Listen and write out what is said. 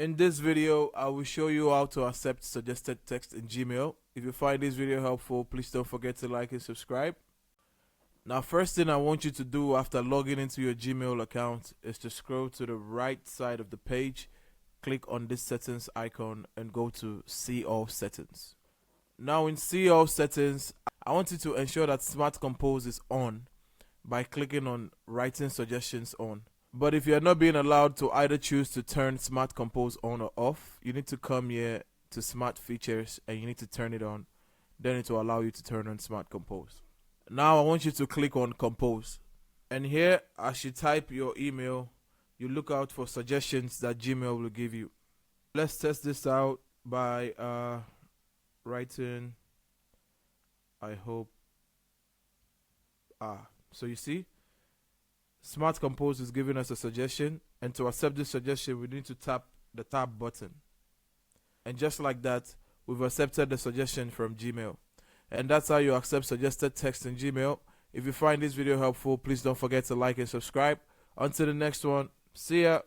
In this video, I will show you how to accept suggested text in Gmail. If you find this video helpful, please don't forget to like and subscribe. Now, first thing I want you to do after logging into your Gmail account is to scroll to the right side of the page, click on this settings icon and go to See All Settings. Now in See All Settings, I want you to ensure that Smart Compose is on by clicking on Writing Suggestions on. But if you're not being allowed to either choose to turn Smart Compose on or off, you need to come here to Smart Features and you need to turn it on. Then it will allow you to turn on Smart Compose. Now I want you to click on Compose. And here, as you type your email, you look out for suggestions that Gmail will give you. Let's test this out by writing, I hope. So you see, Smart Compose is giving us a suggestion, and to accept this suggestion, we need to tap the tab button. And just like that, we've accepted the suggestion from Gmail. And that's how you accept suggested text in Gmail. If you find this video helpful, please don't forget to like and subscribe. Until the next one, see ya.